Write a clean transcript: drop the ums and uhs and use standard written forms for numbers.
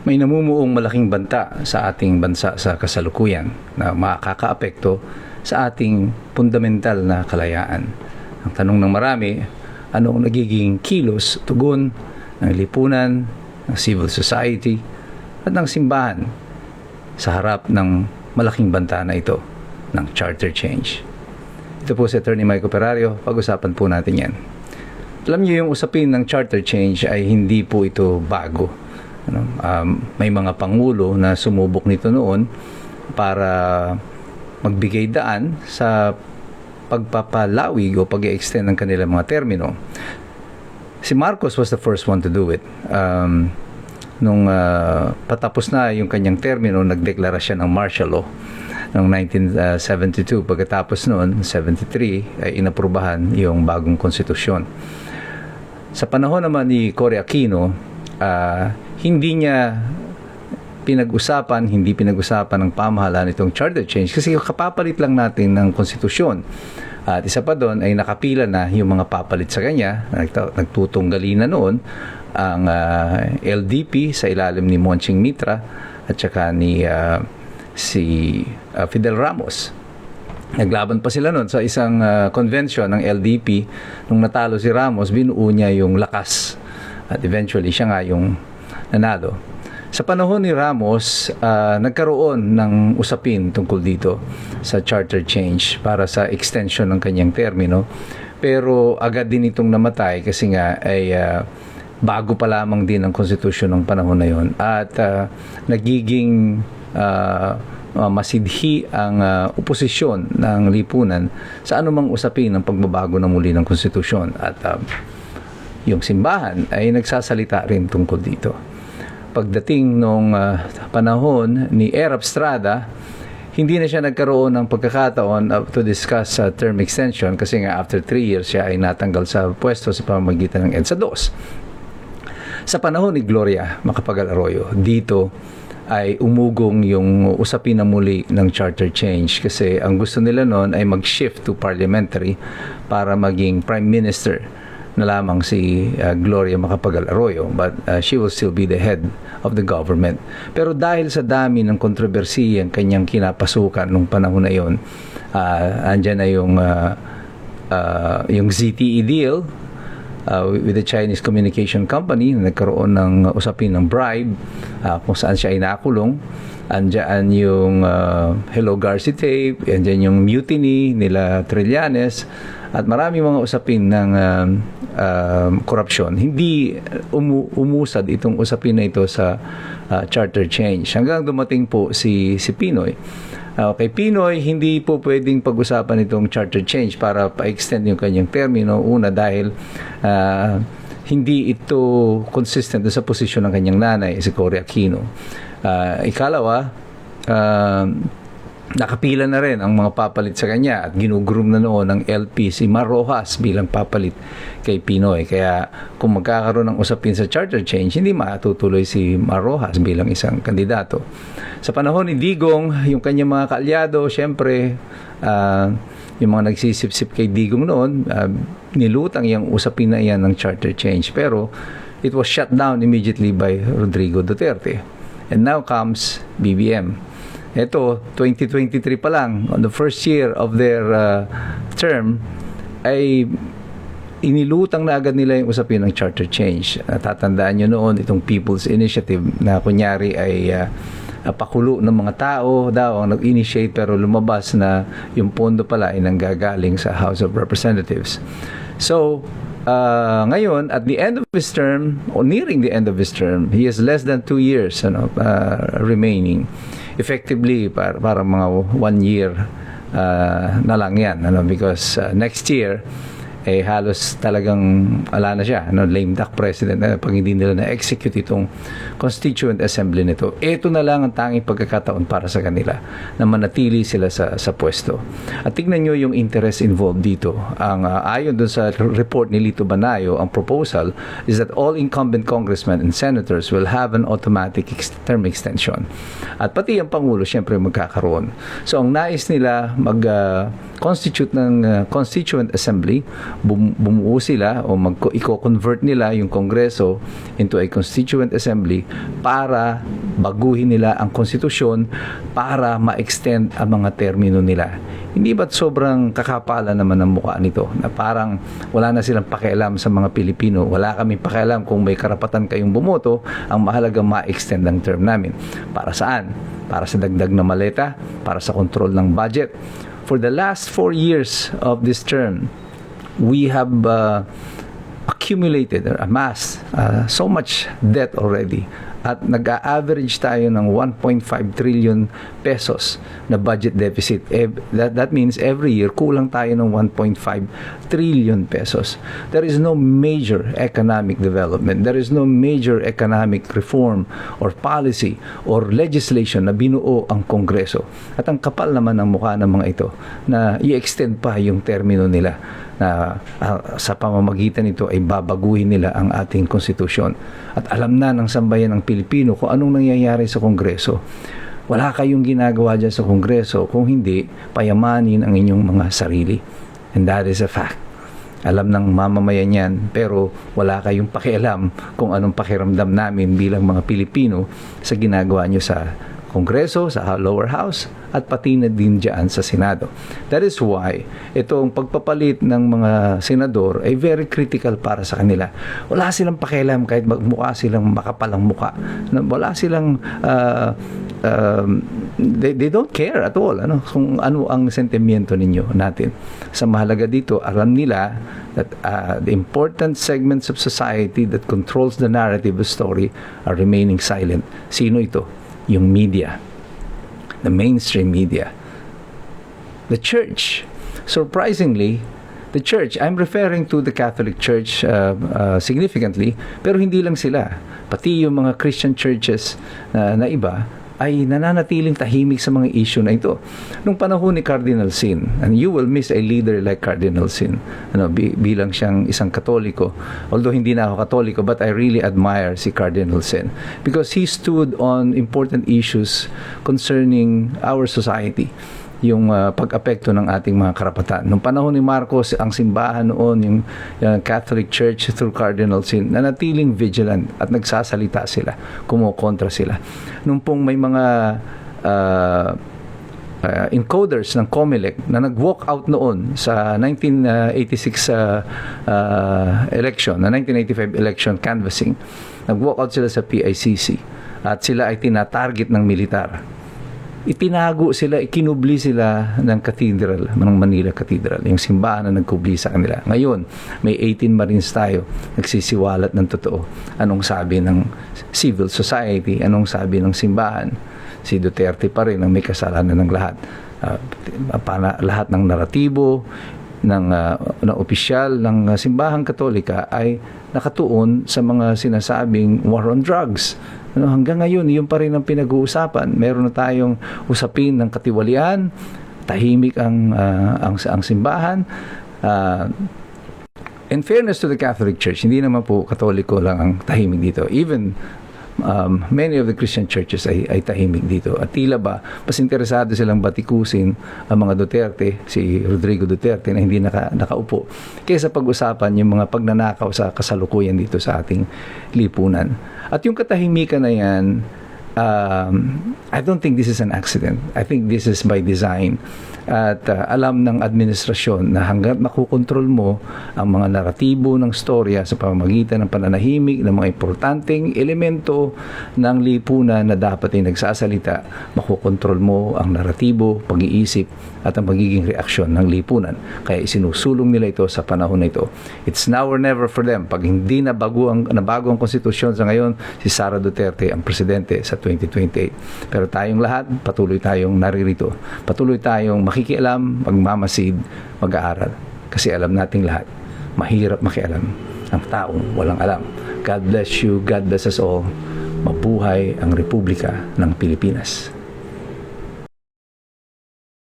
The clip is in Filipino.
may namumuong malaking banta sa ating bansa sa kasalukuyan na makakaapekto sa ating fundamental na kalayaan. Ang tanong ng marami, ano ang nagiging kilos, tugon ng lipunan, ng civil society at ng simbahan sa harap ng malaking banta na ito ng charter change? Ito po si Attorney Mike Operario, pag-usapan po natin yan. Alam niyo, yung usapin ng charter change ay hindi po ito bago. May mga pangulo na sumubok nito noon para magbigay daan sa pagpapalawig o pag-extend ng kanilang mga termino. Si Marcos was the first one to do it. Nung patapos na yung kanyang termino, nagdeklara siya ng martial law noong 1972. Pagkatapos noon, 73, ay inaprubahan yung bagong konstitusyon. Sa panahon naman ni Cory Aquino, hindi pinag-usapan ng pamahalaan itong charter change kasi kapapalit lang natin ng konstitusyon. At isa pa doon ay nakapila na yung mga papalit sa kanya, nagtutunggali na noon ang LDP sa ilalim ni Monching Mitra at saka ni si Fidel Ramos. Naglaban pa sila noon sa isang convention ng LDP. Nung natalo si Ramos, binuo niya yung lakas at eventually siya nga yung nanalo. Sa panahon ni Ramos, nagkaroon ng usapin tungkol dito sa charter change para sa extension ng kanyang termino. Pero agad din itong namatay kasi nga ay bago pa lamang din ang konstitusyon ng panahon na yon. At nagiging masidhi ang oposisyon ng lipunan sa anumang usapin ng pagbabago na muli ng konstitusyon. At yung simbahan ay nagsasalita rin tungkol dito. Pagdating nung panahon ni Erap Estrada, hindi na siya nagkaroon ng pagkakataon to discuss term extension kasi nga after 3 years siya ay natanggal sa pwesto sa pamamagitan ng EDSA 2. Sa panahon ni Gloria Macapagal Arroyo, dito ay umugong yung usapin na muli ng charter change kasi ang gusto nila noon ay mag-shift to parliamentary para maging prime minister na lamang si Gloria Macapagal Arroyo, but she will still be the head of the government. Pero dahil sa dami ng kontrobersiya ang kanyang kinapasukan nung panahon na yon, andyan na yung ZTE deal with the Chinese Communication Company, nagkaroon ng usapin ng bribe kung saan siya ay nakulong. Andyan yung Hello Garci tape, andyan yung mutiny nila Trillanes, at marami mga usapin ng korupsyon. Hindi umusad itong usapin na ito sa charter change. Hanggang dumating po si Pinoy. Kay Pinoy, hindi po pwedeng pag-usapan itong charter change para pa-extend yung kanyang termino. Una, dahil hindi ito consistent sa posisyon ng kanyang nanay, si Cory Aquino. Ikalawa, nakapila na rin ang mga papalit sa kanya at ginugroom na noon ng LP si Mar Rojas bilang papalit kay Pinoy. Kaya kung magkakaroon ng usapin sa charter change, hindi matutuloy si Mar Rojas bilang isang kandidato. Sa panahon ni Digong, yung kanyang mga kaalyado, syempre, yung mga nagsisip-sip kay Digong noon, nilutang yung usapin na yan ng charter change. Pero it was shut down immediately by Rodrigo Duterte. And now comes BBM. Ito, 2023 pa lang, on the first year of their term, ay inilutang na agad nila yung usapin ng charter change. Natatandaan nyo noon itong People's Initiative na kunyari ay pakulo ng mga tao daw ang nag-initiate, pero lumabas na yung pondo pala ay nanggagaling sa House of Representatives. So, ngayon, at the end of his term, or nearing the end of his term, he has less than 2 years remaining. Effectively, para mga 1 year na lang yan. Because next year, halos talagang ala na siya, lame duck president pag hindi nila na-execute itong Constituent Assembly nito. Ito na lang ang tanging pagkakataon para sa kanila na manatili sila sa pwesto. At tignan nyo yung interest involved dito. Ayon dun sa report ni Lito Banayo, ang proposal is that all incumbent congressmen and senators will have an automatic term extension. At pati ang Pangulo, syempre magkakaroon. So, ang nais nila constitute ng Constituent Assembly, bumuo sila o i-convert nila yung Kongreso into a Constituent Assembly para baguhin nila ang konstitusyon para ma-extend ang mga termino nila. Hindi ba't sobrang kakapala naman ang mukha nito na parang wala na silang pakialam sa mga Pilipino, wala kaming pakialam kung may karapatan kayong bumoto, ang mahalaga ma-extend ang term namin. Para saan? Para sa dagdag na maleta, para sa control ng budget. For the last 4 years of this term, we have accumulated or amassed so much debt already, at nag-a-average tayo ng 1.5 trillion pesos na budget deficit. That means every year kulang tayo ng 1.5 trillion pesos. There is no major economic development. There is no major economic reform or policy or legislation na binuo ang Kongreso. At ang kapal naman ng mukha ng mga ito na i-extend pa yung termino nila na sa pamamagitan nito ay babaguhin nila ang ating konstitusyon. At alam na ng sambayan ng Pilipino kung anong nangyayari sa Kongreso. Wala kayong ginagawa dyan sa Kongreso kung hindi payamanin ang inyong mga sarili. And that is a fact. Alam ng mamamayan yan, pero wala kayong pakialam kung anong pakiramdam namin bilang mga Pilipino sa ginagawa nyo sa Kongreso, sa lower house, at pati na din dyan sa Senado. That is why itong pagpapalit ng mga senador ay very critical para sa kanila. Wala silang pakialam kahit magmukha silang makapalang mukha. Wala silang they don't care at all kung ano ang sentimiento ninyo natin. Sa mahalaga dito, alam nila that the important segments of society that controls the narrative of story are remaining silent. Sino ito? Yung media, the mainstream media, the church. Surprisingly, the church, I'm referring to the Catholic Church significantly, pero hindi lang sila. Pati yung mga Christian churches na iba ay nananatiling tahimik sa mga issue na ito. Nung panahon ni Cardinal Sin, and you will miss a leader like Cardinal Sin, bilang siyang isang Katoliko, although hindi na ako Katoliko, but I really admire si Cardinal Sin because he stood on important issues concerning our society, yung pag-apekto ng ating mga karapatan. Nung panahon ni Marcos, ang simbahan noon, yung Catholic Church through Cardinal Sin, nanatiling vigilant at nagsasalita sila, kumukontra sila. Nung pong may mga encoders ng COMELEC na nag-walk out noon sa 1986 election, na 1985 election canvassing, nag-walk out sila sa PICC at sila ay tinatarget ng militar. Itinago sila, ikinubli sila ng cathedral, ng Manila Cathedral, yung simbahan na nagkubli sa kanila. Ngayon, may 18 Marines tayo, nagsisiwalat ng totoo. Anong sabi ng civil society? Anong sabi ng simbahan? Si Duterte pa rin ang may kasalanan ng lahat. Lahat ng naratibo, ng opisyal ng simbahang Katolika ay nakatuon sa mga sinasabing war on drugs. Hanggang ngayon, yun pa rin ang pinag-uusapan. Meron na tayong usapin ng katiwalian, tahimik ang simbahan. In fairness to the Catholic Church, hindi naman po Katoliko lang ang tahimik dito. Even many of the Christian churches ay tahimik dito. At tila ba, mas interesado silang batikusin ang mga Duterte, si Rodrigo Duterte na hindi nakaupo, kaysa pag-usapan yung mga pagnanakaw sa kasalukuyan dito sa ating lipunan. At yung katahimikan na yan, I don't think this is an accident. I think this is by design. At alam ng administrasyon na hanggat makukontrol mo ang mga naratibo ng storya sa pamamagitan ng pananahimik ng mga importanteng elemento ng lipunan na dapat ay nagsasalita, makukontrol mo ang naratibo, pag-iisip at ang magiging reaksyon ng lipunan. Kaya isinusulong nila ito sa panahon na ito. It's now or never for them. Pag hindi nabago ang konstitusyon sa ngayon, si Sara Duterte ang presidente sa 2028. Pero tayong lahat, patuloy tayong naririto. Patuloy tayong makikialam, magmamasid, mag-aaral. Kasi alam nating lahat, mahirap makialam ang taong walang alam. God bless you. God bless us all. Mabuhay ang Republika ng Pilipinas.